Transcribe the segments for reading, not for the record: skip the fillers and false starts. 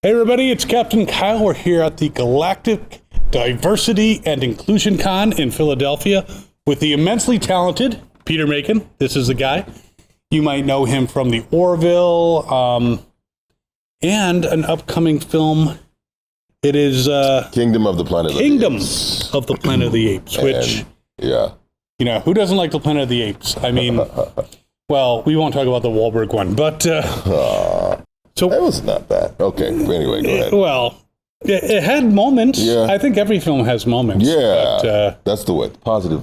Hey everybody, it's Captain Kyle. We're here at the Galactic Diversity and Inclusion Con in Philadelphia with the immensely talented Peter Macon. This is the guy. You might know him from the Orville and an upcoming film. It is Kingdom of the Planet of the Apes. Of the Planet of the Apes, which, yeah, you know, who doesn't like the Planet of the Apes? I mean, well, we won't talk about the Wahlberg one, but so that was not bad. Okay, anyway, go ahead. Well, it had moments. Yeah. I think every film has moments. Yeah, but, that's the way. Positive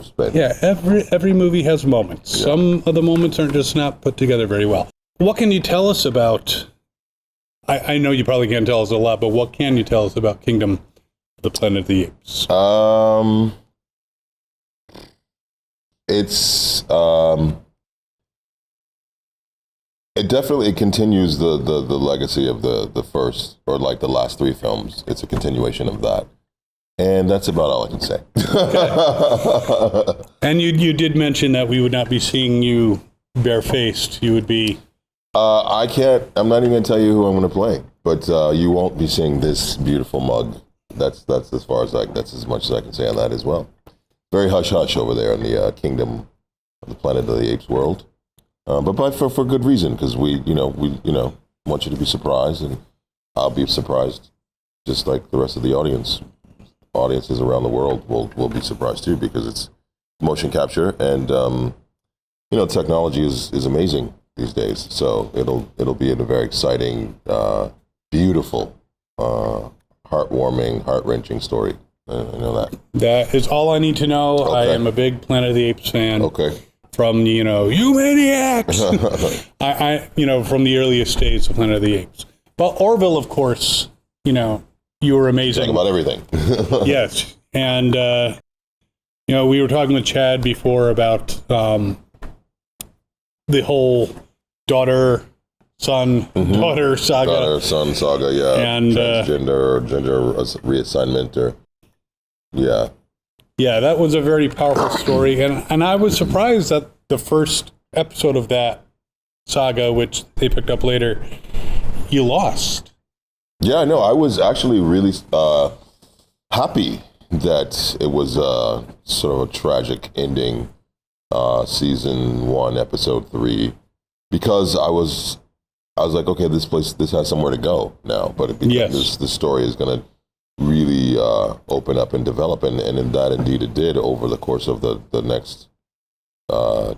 spin. Yeah, every movie has moments. Yeah. Some of the moments are just not put together very well. What can you tell us about? I know you probably can't tell us a lot, but what can you tell us about Kingdom of the Planet of the Apes? It definitely continues the legacy of the first, or like the last three films. It's a continuation of that. And that's about all I can say. Okay. And you did mention that we would not be seeing you barefaced. You would be... I'm not even going to tell you who I'm going to play, but you won't be seeing this beautiful mug. That's as far as that's as much as I can say on that as well. Very hush-hush over there in the Kingdom of the Planet of the Apes world. But for good reason, because we want you to be surprised, and I'll be surprised, just like the rest of the audience. Audiences around the world will be surprised too, because it's motion capture, and technology is amazing these days. So it'll be a very exciting, beautiful, heartwarming, heart-wrenching story. I know that. That is all I need to know. Okay. I am a big Planet of the Apes fan. Okay. From, you maniacs! I from the earliest days of Planet of the Apes. But Orville, of course, you were amazing. Talking about everything. Yes. And, we were talking with Chad before about the whole daughter-son saga. Daughter-son saga, yeah. And transgender or gender reassignment, or, yeah. Yeah, that was a very powerful story, and I was surprised that the first episode of that saga, which they picked up later, you lost. Yeah, no, I was actually really happy that it was sort of a tragic ending, season 1, episode 3, because I was like, okay, this has somewhere to go now, but this story is going to really open up and develop, and in that indeed it did over the course of the next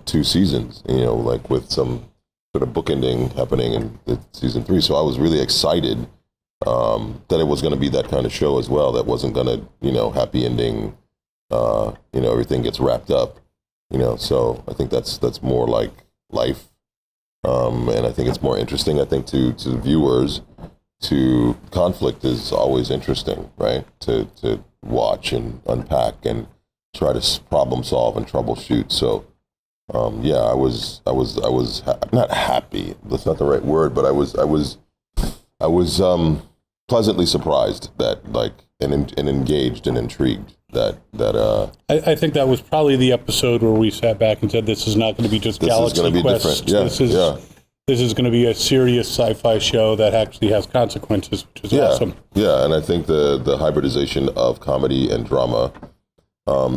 2 seasons, like with some sort of bookending happening in season 3. So I was really excited that it was going to be that kind of show as well, that wasn't going to, happy ending, everything gets wrapped up, so I think that's more like life, and I think it's more interesting, I think, to viewers. To conflict is always interesting, right? To watch and unpack and try to problem solve and troubleshoot. So, I was not happy. That's not the right word, but I was pleasantly surprised that and engaged and intrigued that. I think that was probably the episode where we sat back and said, "This is not going to be just Galaxy Quest. This is going to be different." This is going to be a serious sci-fi show that actually has consequences, which is awesome. Yeah, and I think the hybridization of comedy and drama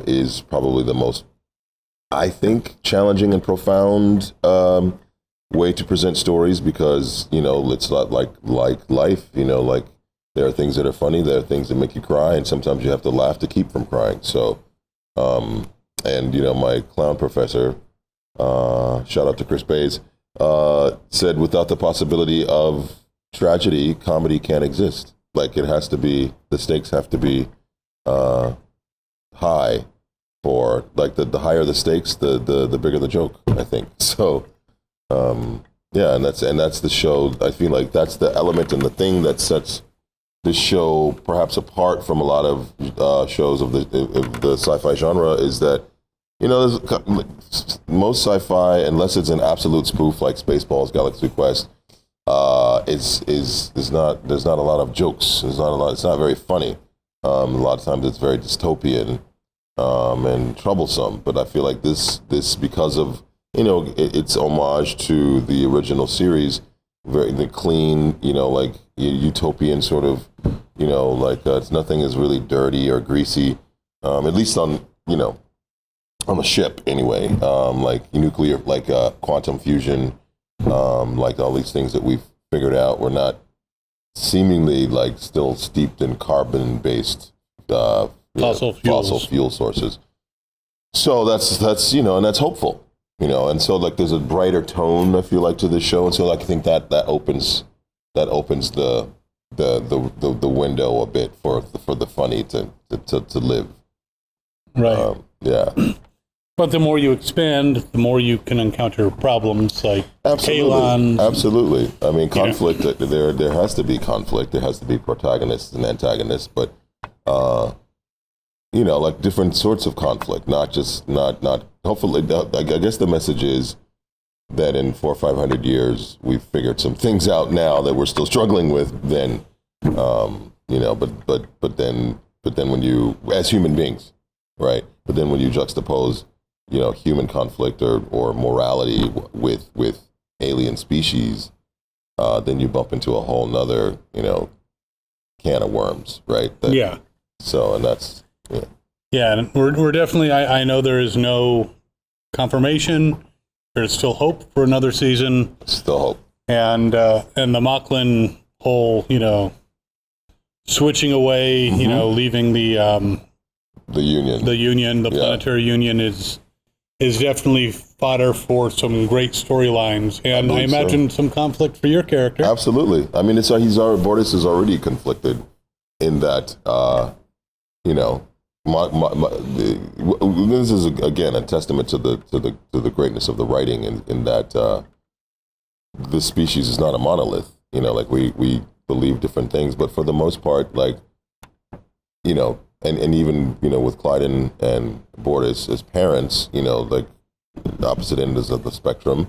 is probably the most, I think, challenging and profound way to present stories, because, it's not like life, like there are things that are funny, there are things that make you cry, and sometimes you have to laugh to keep from crying. So, my clown professor, shout out to Chris Bays, said without the possibility of tragedy, comedy can't exist. Like, it has to be, the stakes have to be high for, like, the higher the stakes, the bigger the joke, I think. So, and that's the show. I feel like that's the element and the thing that sets this show perhaps apart from a lot of shows of the sci-fi genre, is that, most sci-fi, unless it's an absolute spoof like Spaceballs, Galaxy Quest, is not. There's not a lot of jokes. There's not a lot. It's not very funny. A lot of times it's very dystopian and troublesome. But I feel like this because of its homage to the original series, very the clean, like utopian sort of, like it's nothing is really dirty or greasy, at least on on the ship anyway. Like nuclear, like quantum fusion, like all these things that we've figured out. We're not seemingly like still steeped in carbon-based fossil fuel sources. So that's and that's hopeful. And so like there's a brighter tone I feel like to this show, and so like I think that opens the window a bit for the funny to live. Right. Yeah. But the more you expand, the more you can encounter problems like Absolutely. Kalons. Absolutely. I mean, conflict. There has to be conflict. There has to be protagonists and antagonists, but like different sorts of conflict. Not just not. Hopefully, I guess the message is that in 400 or 500 years we've figured some things out now that we're still struggling with. Then, but then when you, as human beings, right? But then when you juxtapose human conflict or morality with alien species, then you bump into a whole nother, can of worms, right? Yeah. So, and that's, Yeah, and we're definitely, I know there is no confirmation. There's still hope for another season. Still hope. And the Macon whole, switching away, leaving the Union, the Planetary Union is definitely fodder for some great storylines, and I imagine some conflict for your character. Absolutely. I mean, Bortus is already conflicted in that, this is again a testament to the greatness of the writing in that this species is not a monolith. Like we believe different things, but for the most part, like and even with Clyde and Bortus as parents, like opposite ends of the spectrum,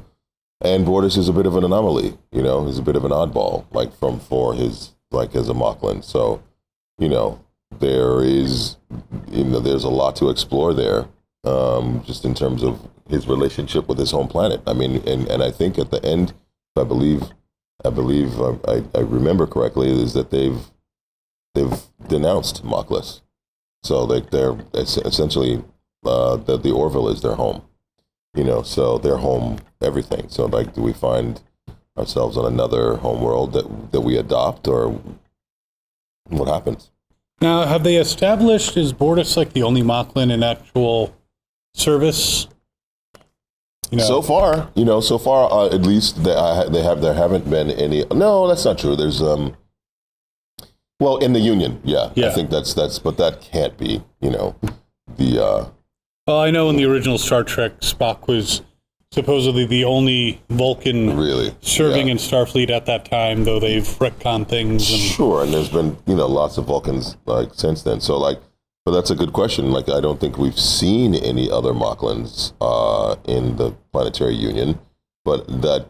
and Bortus is a bit of an anomaly. He's a bit of an oddball, like for his as a Macon. So there is there's a lot to explore there, just in terms of his relationship with his home planet. I mean, and I think at the end, I believe I remember correctly, is that they've denounced Macon. So like they're essentially the Orville is their home, so their home everything. So like, do we find ourselves on another home world that we adopt, or what happens? Now, have they established, is Bortus like the only Macon in actual service? So far, at least there haven't been any. No, that's not true. There's well, in the Union, yeah. I think that's but that can't be, the. Well, I know in the original Star Trek, Spock was supposedly the only Vulcan serving in Starfleet at that time, though they've retconned things. Sure, and there's been lots of Vulcans like since then. So like, but that's a good question. Like, I don't think we've seen any other Macons in the Planetary Union, but that.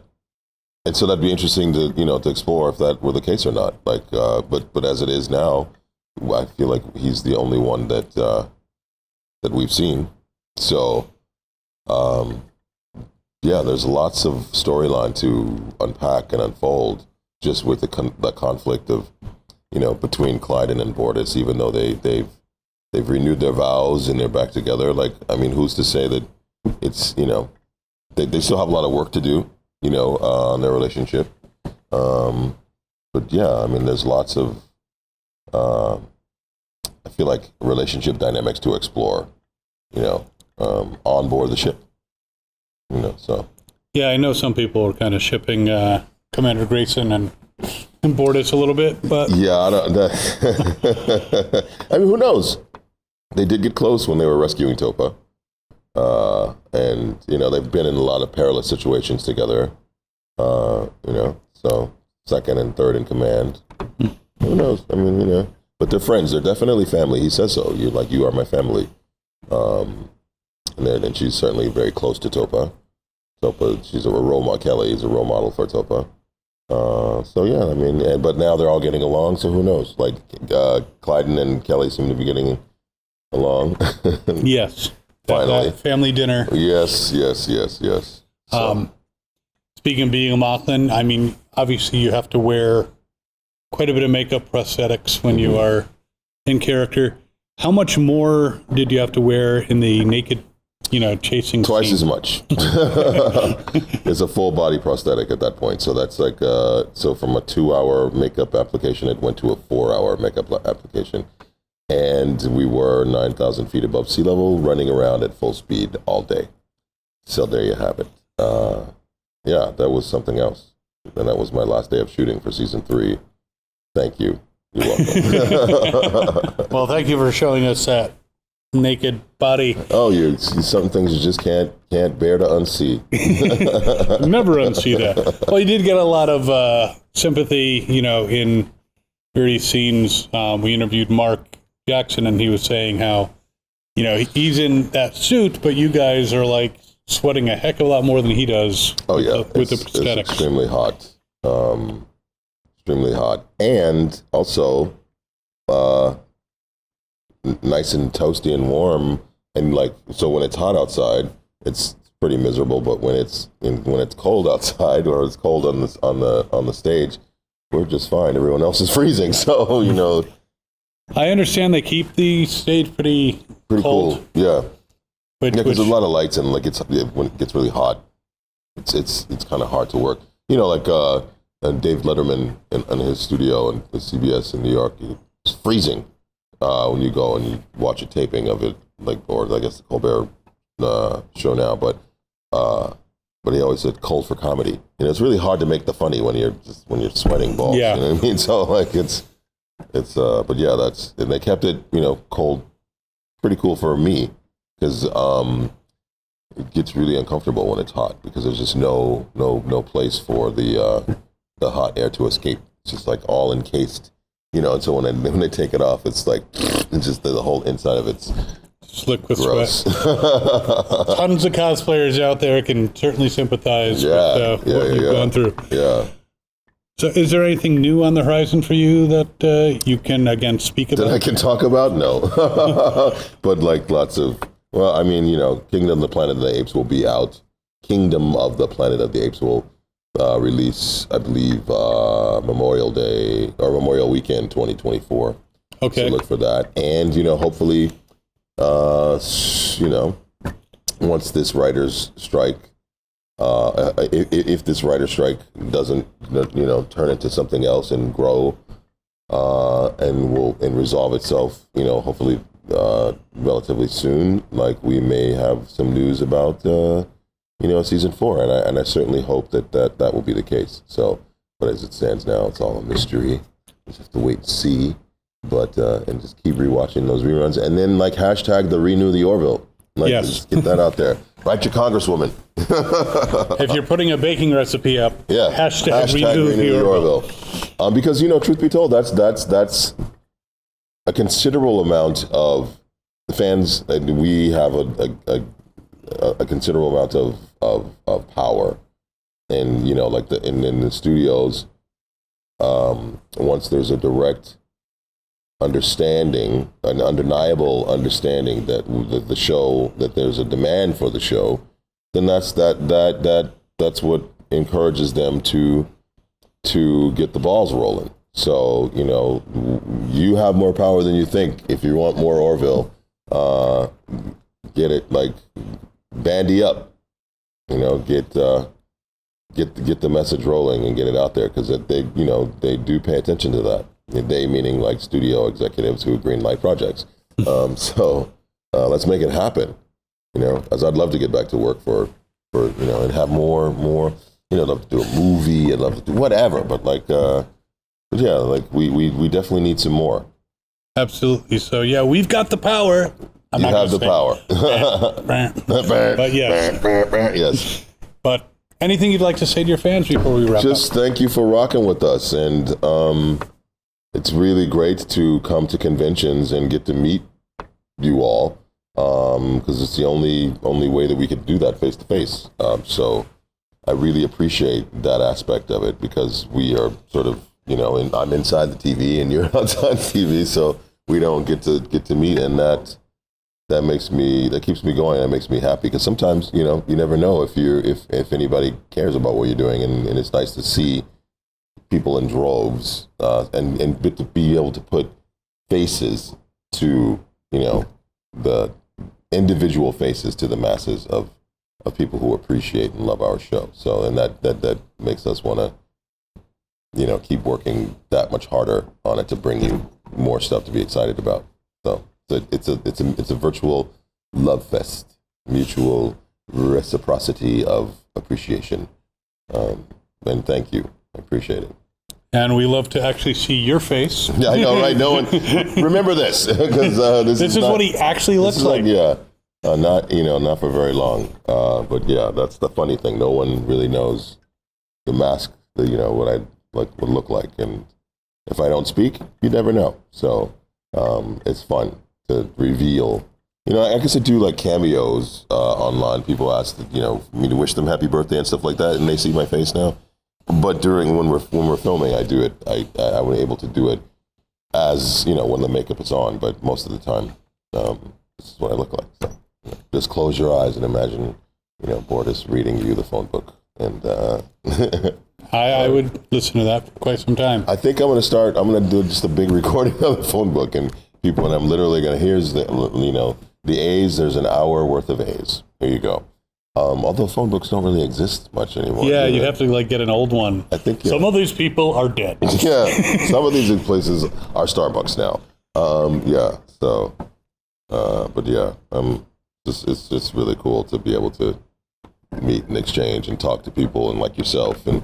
And so that'd be interesting to to explore if that were the case or not. Like, but as it is now, I feel like he's the only one that we've seen. So, there's lots of storyline to unpack and unfold just with the conflict of between Clyde and Bortus. Even though they've renewed their vows and they're back together. Like, I mean, who's to say that it's they still have a lot of work to do. On their relationship. But yeah, I mean, there's lots of, I feel like relationship dynamics to explore, on board the ship, so. Yeah, I know some people are kind of shipping Commander Grayson and Bortus a little bit, but. Yeah, I mean, who knows? They did get close when they were rescuing Topa. And they've been in a lot of perilous situations together. So second and third in command. Who knows? I mean, but they're friends. They're definitely family. He says so. You are my family. And she's certainly very close to Topa. She's a role model. Kelly is a role model for Topa. So yeah, I mean, but now they're all getting along. So who knows? Like Clyden and Kelly seem to be getting along. Yes. Finally. That family dinner. Yes. So. Speaking of being a Macon, I mean, obviously you have to wear quite a bit of makeup, prosthetics when you are in character. How much more did you have to wear in the naked, chasing Twice scene? as much. It's a full body prosthetic at that point. So that's like, so from a 2-hour makeup application, it went to a 4-hour makeup application. And we were 9,000 feet above sea level, running around at full speed all day. So there you have it. Yeah, that was something else. And that was my last day of shooting for season 3. Thank you. You're welcome. Well, thank you for showing us that naked body. Oh, some things you just can't bear to unsee. Never unsee that. Well, you did get a lot of sympathy, in various scenes. We interviewed Mark Jackson, and he was saying how, he's in that suit, but you guys are like sweating a heck of a lot more than he does. Oh, yeah. With the prosthetics. It's extremely hot. Extremely hot. And also, nice and toasty and warm. And so when it's hot outside, it's pretty miserable. But when it's cold outside, or it's cold on the stage, we're just fine. Everyone else is freezing. So, I understand they keep the stage pretty cold. Cool. Yeah. Because there's a lot of lights, and when it gets really hot, it's kind of hard to work. And Dave Letterman in his studio and the CBS in New York, it's freezing when you go and you watch a taping of it, or I guess the Colbert show now. But he always said cold for comedy. It's really hard to make the funny when you're sweating balls. Yeah. You know what I mean? So it's but yeah, and they kept it cold, pretty cool for me, because it gets really uncomfortable when it's hot, because there's just no place for the hot air to escape. It's just like all encased, and so when they take it off, it's like it's just the whole inside of it's slick with gross. sweat. Tons of cosplayers out there can certainly sympathize with what you've gone through. Yeah. So is there anything new on the horizon for you that you can, again, speak about? That I can talk about? No. But lots of, Kingdom of the Planet of the Apes will be out. Kingdom of the Planet of the Apes will release, I believe, Memorial Day or Memorial Weekend 2024. Okay. So look for that. And, hopefully, once this writer's strike, if this writer's strike doesn't, turn into something else and grow, and resolve itself, hopefully, relatively soon, we may have some news about, season 4, and I certainly hope that will be the case. So, but as it stands now, it's all a mystery. Just have to wait and see, but and just keep rewatching those reruns, and then hashtag the renew the Orville. Yes. Just get that out there. Write your congresswoman. If you're putting a baking recipe up, yeah, hashtag renew the Orville. Because truth be told, that's a considerable amount of fans. We have a considerable amount of power, and in the studios. Once there's a direct understanding, an undeniable understanding that the show, that there's a demand for the show, then that's what encourages them to get the balls rolling. So you have more power than you think. If you want more Orville, get it, bandy up, get the message rolling and get it out there, because they do pay attention to that. They meaning studio executives who greenlight projects. So let's make it happen. As I'd love to get back to work for and have more. I'd love to do a movie. I'd love to do whatever. But we definitely need some more. Absolutely. So yeah, we've got the power. You have the power. But yes. Yes. But anything you'd like to say to your fans before we wrap up? Just thank you for rocking with us, and it's really great to come to conventions and get to meet you all, because it's the only way that we could do that face to face. So I really appreciate that aspect of it, because we are sort of, I'm inside the TV and you're outside the TV, so we don't get to meet, and that keeps me going. That makes me happy, because sometimes you never know if anybody cares about what you're doing, and it's nice to see people in droves, and to be able to put faces to, the individual faces to the masses of people who appreciate and love our show. So, and that makes us want to, keep working that much harder on it to bring you more stuff to be excited about. So it's a virtual love fest, mutual reciprocity of appreciation. And thank you. I appreciate it. And we love to actually see your face. Yeah, I know, right? No one remember this, because this is what he actually looks like. Not for very long. But yeah, that's the funny thing. No one really knows the mask. What I would look like, and if I don't speak, you never know. So it's fun to reveal. I guess I do like cameos online. People ask, me to wish them happy birthday and stuff like that, and they see my face now. But when we're filming, I do it. I was able to do it as when the makeup is on. But most of the time, this is what I look like. So just close your eyes and imagine, Bortus reading you the phone book, and I would listen to that for quite some time. I think I'm going to do just a big recording of the phone book, and people, and I'm literally going to, here's the A's, there's an hour worth of A's. Here you go. Although phone books don't really exist much anymore. Yeah, you'd have to get an old one. I think some of these people are dead. Yeah, some of these places are Starbucks now. But yeah, it's just really cool to be able to meet and exchange and talk to people and like yourself, and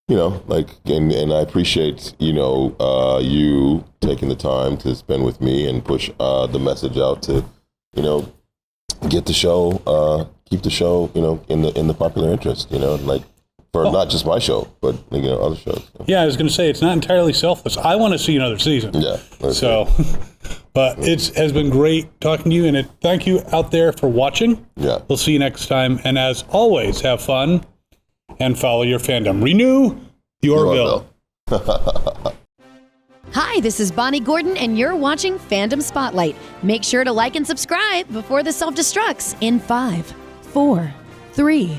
and I appreciate you taking the time to spend with me and push the message out to get the show, keep the show in the popular interest, for not just my show, but other shows. Yeah, I was going to say, it's not entirely selfless. I want to see another season. Yeah. So, but it has been great talking to you, and thank you out there for watching. Yeah. We'll see you next time, and as always, have fun and follow your fandom. Renew the Orville. Hi, this is Bonnie Gordon, and you're watching Fandom Spotlight. Make sure to like and subscribe before the self-destructs in 5, 4, 3,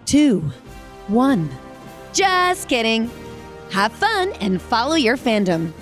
2, 1. Just kidding. Have fun and follow your fandom.